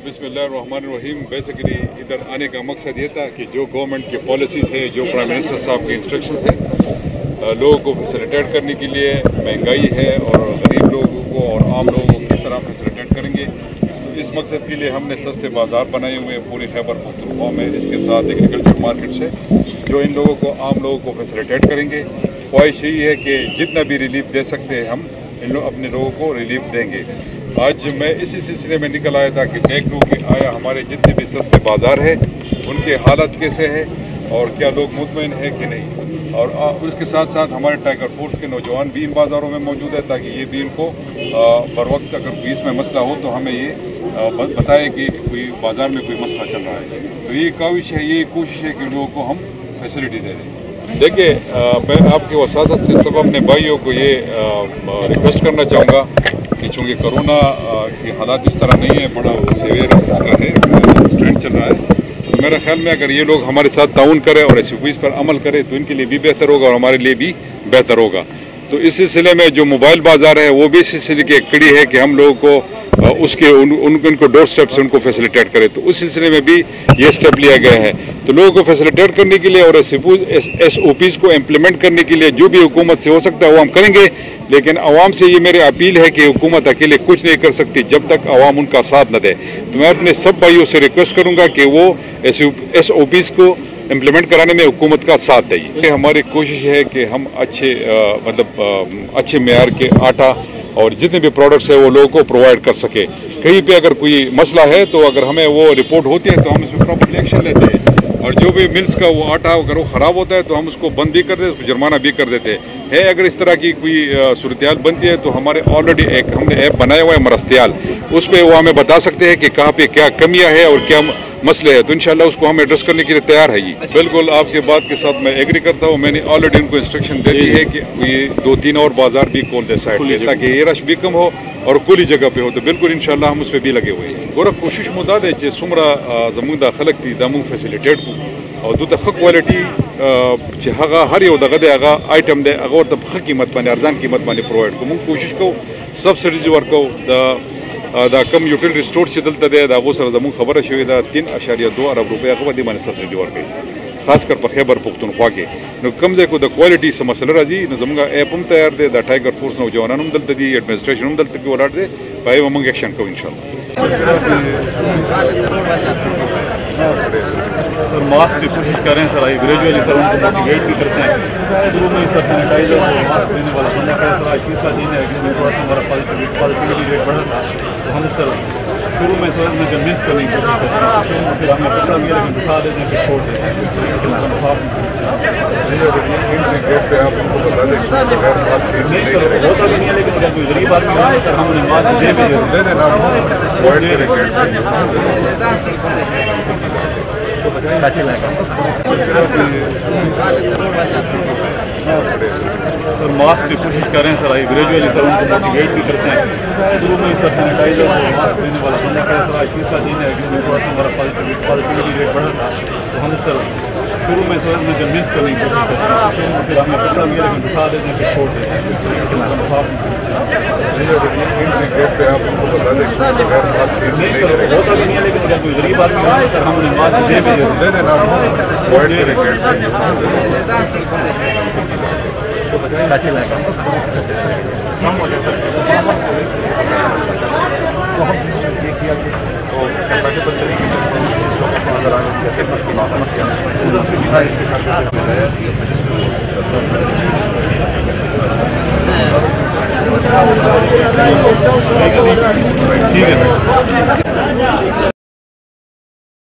बिस्मिल्लाहिर्रहमानिर्रहीम। बेसिकली इधर आने का मकसद ये था कि जो गवर्नमेंट की पॉलिसीज़ है, जो प्राइम मिनिस्टर साहब के इंस्ट्रक्शंस है, लोगों को फैसिलिटेट करने के लिए, महंगाई है और गरीब लोगों को और आम लोगों को किस तरह फैसिलिटेट करेंगे, तो इस मकसद के लिए हमने सस्ते बाज़ार बनाए हुए हैं पूरे खैबर पख्तूनख्वा में। इसके साथ एग्रीकल्चर मार्केट से जो इन लोगों को, आम लोगों को फैसिलिटेट करेंगे। ख्वाहिश यही है कि जितना भी रिलीफ दे सकते हैं हम अपने लोगों को रिलीफ देंगे। आज मैं इसी सिलसिले में निकल आया था कि देख लूँ कि आया हमारे जितने भी सस्ते बाज़ार है उनके हालत कैसे है और क्या लोग मुतमईन है कि नहीं। और उसके साथ साथ हमारे टाइगर फोर्स के नौजवान भी इन बाज़ारों में मौजूद है ताकि ये भी इनको बर वक्त अगर कोई इसमें मसला हो तो हमें ये बताए कि कोई बाज़ार में कोई मसला चल रहा है। तो ये काविश है, ये कोशिश है कि लोगों को हम फैसिलिटी दे दें। देखिए, मैं आपके वसादत से सब अपने भाइयों को ये रिक्वेस्ट करना चाहूँगा कि चूँकि कोरोना की हालात इस तरह नहीं है, बड़ा सीवियर उसका है, स्ट्रेंड चल रहा है, तो मेरे ख्याल में अगर ये लोग हमारे साथ ताउन करें और SOPs पर अमल करें तो इनके लिए भी बेहतर होगा और हमारे लिए भी बेहतर होगा। तो इस सिलसिले में जो मोबाइल बाज़ार है वो भी इस सिलसिले की एक कड़ी है कि हम लोगों को उसके उनको डोर स्टेप से उनको फैसिलिटेट करें। तो उस सिलसिले में भी ये स्टेप लिया गया है। तो लोगों को फैसिलिटेट करने के लिए और SOPs को इम्प्लीमेंट करने के लिए जो भी हुकूमत से हो सकता है वो हम करेंगे, लेकिन आवाम से ये मेरी अपील है कि हुकूमत अकेले कुछ नहीं कर सकती जब तक आवाम उनका साथ न दे। तो मैं अपने सब भाइयों से रिक्वेस्ट करूँगा कि वो SOPs को इम्प्लीमेंट कराने में हुकूमत का साथ दें। हमारी कोशिश है कि हम अच्छे मेयार के आटा और जितने भी प्रोडक्ट्स है वो लोगों को प्रोवाइड कर सके। कहीं पे अगर कोई मसला है तो अगर हमें वो रिपोर्ट होती है तो हम इसमें प्रॉपर एक्शन लेते हैं, और जो भी मिल्स का वो आटा अगर वो ख़राब होता है तो हम उसको बंद भी कर देते, उसको जुर्माना भी कर देते हैं। अगर इस तरह की कोई सूरत बनती है तो हमारे ऑलरेडी हमने ऐप बनाया हुआ है मरस्तियाल, उस पर वो हमें बता सकते हैं कि कहाँ पे क्या कमियाँ है और क्या मसले हैं, तो इंशाल्लाह उसको हम एड्रेस करने के लिए तैयार है। ये बिल्कुल आपके बात के साथ मैं एग्री करता हूँ। मैंने ऑलरेडी उनको इंस्ट्रक्शन दे दी है कि ये 2-3 और बाजार भी खोल दे साइड पे ताकि ये रश भी कम हो और खुली जगह पे हो। तो बिल्कुल इंशाल्लाह हम उस पर भी लगे हुए हैं। गोरा कोशिश मुदा दे चे सुमरा जमुदा खलक थी दमू फैसिलिटेट को और दूध ख क्वालिटी चे हर यो दगह दे आइटम दे अगर तब ख कीमत माने अर्जान कीमत माने प्रोवाइड को मुझ कोशिश को सब्सिडीज वर्को दा कम यूटिलिटी स्टोर से दलता दे दा वो सर जमू खबर शोई दा 3.2 अरब रुपया को बदी माने सब्सिडी वर्क खासकर पर खैबर पख्तूनख्वा के न कम जे को द क्वालिटी से मसला राजी न जमगा ऐप हम तैयार दे द टाइगर फोर्स नौजवान हम दलता दी एडमिनिस्ट्रेशन हम दलता की वलाट दे पाए वो मंग एक्शन को इंशाल्लाह। सर मास्क की कोशिश करें सर, आई ग्रेजुअली सर उनको मोटिवेट भी करते हैं। शुरू में सर सैनिटाइजर और मास्क देने वाला बंदा कह सर आज तीसरा दिन है कि हमारा पॉजिटिविटी रेट बढ़ा था, तो हम सर शुरू में सर में कन्विंस करने की कोशिश करते हैं, फिर हमें पता भी है लेकिन दिखा देते हैं कि छोड़ देते हैं। नहीं सर होता भी नहीं है, लेकिन अगर कोई गरीब आदमी है सर हम उन्हें मास्क दे भी सर मास्क की कोशिश करें सर, आई ग्रेजुअली सर उनको मोटिवेट भी करते हैं। शुरू में सर सैनिटाइजर और मास्क देने वाला बंदा कह सर आज तीसरा दिन है कि हमारा पॉजिटिविटी रेट बढ़ा था, तो हम सर शुरू में सर में कन्विंस करने की कोशिश करते हैं, फिर हमें पता भी है लेकिन दिखा देते हैं कि छोड़ देते हैं। नहीं सर होता भी नहीं है, लेकिन अगर कोई गरीब आदमी है सर हम उन्हें मास्क दे भी ठीक है।